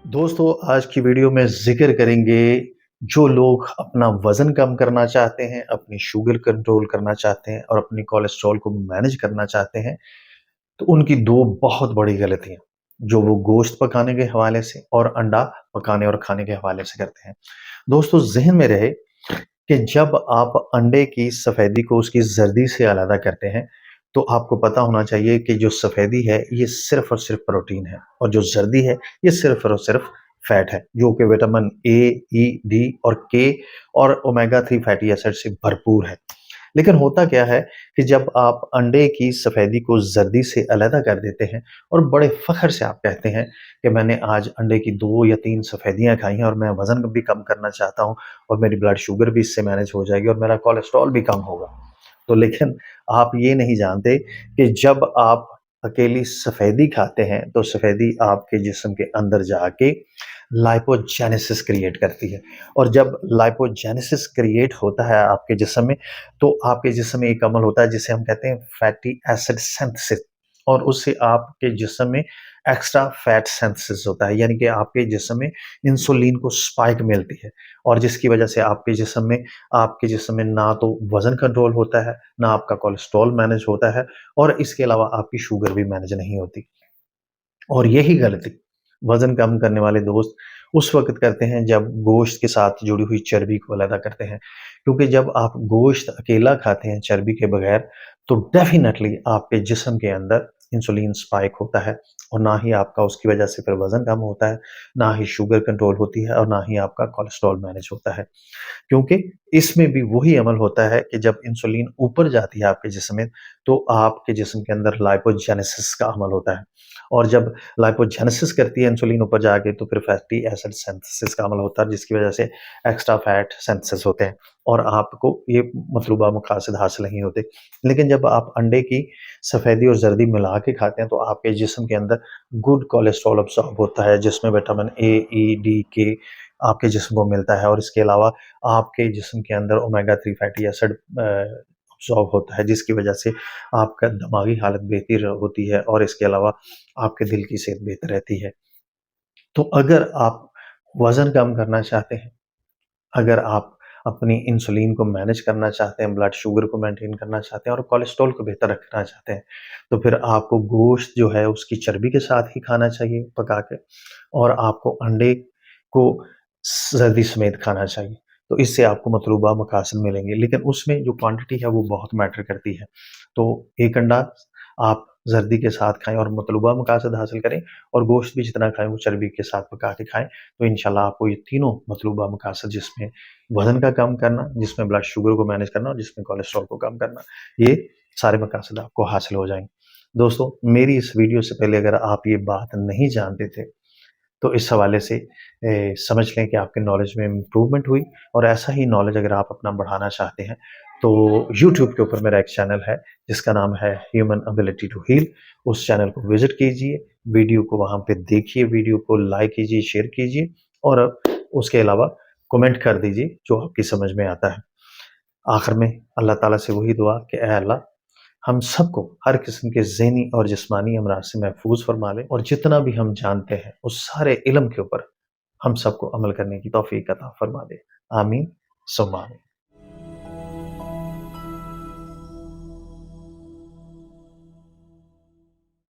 दोस्तों, आज की वीडियो में ज़िक्र करेंगे जो लोग अपना वज़न कम करना चाहते हैं, अपनी शुगर कंट्रोल करना चाहते हैं और अपनी कोलेस्ट्रॉल को मैनेज करना चाहते हैं, तो उनकी 2 बहुत बड़ी गलतियाँ, जो वो गोश्त पकाने के हवाले से और अंडा पकाने और खाने के हवाले से करते हैं। दोस्तों, ज़हन में रहे कि जब आप अंडे की सफ़ेदी को उसकी ज़र्दी से अलग करते हैं, तो आपको पता होना चाहिए कि जो सफ़ेदी है, ये सिर्फ़ और सिर्फ़ प्रोटीन है और जो ज़र्दी है, ये सिर्फ़ और सिर्फ़ फ़ैट है, जो कि विटामिन ए, ई, डी और के और ओमेगा 3 फैटी एसिड से भरपूर है। लेकिन होता क्या है कि जब आप अंडे की सफ़ेदी को ज़र्दी से अलग कर देते हैं और बड़े फ़ख्र से आप कहते हैं कि मैंने आज अंडे की 2 या 3 सफ़ेदियाँ खाई हैं और मैं वज़न भी कम करना चाहता हूँ और मेरी ब्लड शुगर भी इससे मैनेज हो जाएगी और मेरा कोलेस्ट्रॉल भी कम होगा। तो लेकिन आप ये नहीं जानते कि जब आप अकेली सफ़ेदी खाते हैं, तो सफ़ेदी आपके जिस्म के अंदर जाके लाइपोजेनेसिस क्रिएट करती है और जब लाइपोजेनेसिस क्रिएट होता है आपके जिस्म में, तो आपके जिस्म में एक अमल होता है जिसे हम कहते हैं फैटी एसिड सिंथेसिस और उससे आपके जिस्म में एक्स्ट्रा फैट सिंथेसिस होता है, यानी कि आपके जिस्म में इंसुलिन को स्पाइक मिलती है और जिसकी वजह से आपके जिस्म में ना तो वज़न कंट्रोल होता है, ना आपका कोलेस्ट्रॉल मैनेज होता है और इसके अलावा आपकी शुगर भी मैनेज नहीं होती। और यही गलती वज़न कम करने वाले दोस्त उस वक़्त करते हैं जब गोश्त के साथ जुड़ी हुई चर्बी को अलग करते हैं। क्योंकि जब आप गोश्त अकेला खाते हैं चर्बी के बगैर, तो डेफ़िनेटली आपके जिस्म के अंदर इंसुलिन स्पाइक होता है और ना ही आपका उसकी वज़ह से फिर वज़न कम होता है, ना ही शुगर कंट्रोल होती है और ना ही आपका कोलेस्ट्रॉल मैनेज होता है। क्योंकि इसमें भी वही अमल होता है कि जब इंसुलिन ऊपर जाती है आपके जिस्म में, तो आपके जिस्म के अंदर लाइपोजेनेसिस का अमल होता है और जब लाइपोजेनेसिस करती है इंसुलिन ऊपर जाके तो फिर फैटी एसिड सिंथेसिस का अमल होता है जिसकी वजह से एक्स्ट्रा फैट सिंथेसिस होते हैं और आपको ये मतलूबा मकासद हासिल नहीं होते। लेकिन जब आप अंडे की सफ़ेदी और ज़र्दी मिला के खाते हैं तो आपके जिस्म के अंदर गुड कोलेस्ट्रॉल अब्सॉर्ब होता है जिसमें विटामिन ए, ई, डी, के आपके जिस्म को मिलता है और इसके अलावा आपके जिस्म के अंदर ओमेगा 3 फैटी एसिड अब्ज़ॉर्ब होता है जिसकी वजह से आपका दिमागी हालत बेहतर होती है और इसके अलावा आपके दिल की सेहत बेहतर रहती है। तो अगर आप वज़न कम करना चाहते हैं, अगर आप अपनी इंसुलिन को मैनेज करना चाहते हैं, ब्लड शुगर को मेंटेन करना चाहते हैं और कोलेस्ट्रॉल को बेहतर रखना चाहते हैं, तो फिर आपको गोश्त जो है उसकी चर्बी के साथ ही खाना चाहिए पका के और आपको अंडे को सर्दी समेत खाना चाहिए। तो इससे आपको मतलूबा मकासद मिलेंगे, लेकिन उसमें जो क्वांटिटी है वो बहुत मैटर करती है। तो 1 अंडा आप ज़र्दी के साथ खाएँ और मतलूबा मकासद हासिल करें और गोश्त भी जितना खाएँ वो चर्बी के साथ पका के खाएँ, तो इंशाल्लाह आपको ये तीनों मतलूबा मकासद जिसमें वज़न का कम करना, जिसमें ब्लड शुगर को मैनेज करना और जिसमें कोलेस्ट्रॉल को कम करना, ये सारे मकासद आपको हासिल हो जाएँगे। दोस्तों, मेरी इस वीडियो से पहले अगर आप ये बात नहीं जानते थे, तो इस हवाले से समझ लें कि आपके नॉलेज में इम्प्रूवमेंट हुई और ऐसा ही नॉलेज अगर आप अपना बढ़ाना चाहते हैं, तो यूट्यूब के ऊपर मेरा एक चैनल है, जिसका नाम है ह्यूमन एबिलिटी टू हील। उस चैनल को विज़िट कीजिए, वीडियो को वहाँ पे देखिए, वीडियो को लाइक कीजिए, शेयर कीजिए और उसके अलावा कमेंट कर दीजिए, जो आपकी समझ में आता है। आखिर में अल्लाह ताला से वही दुआ कि ऐ अल्लाह हम सबको हर किस्म के ज़हनी और जिस्मानी अमराज से महफूज फरमा ले और जितना भी हम जानते हैं उस सारे इल्म के ऊपर हम सबको अमल करने की तौफीक अता फरमा दे। आमीन सुम्मा आमीन।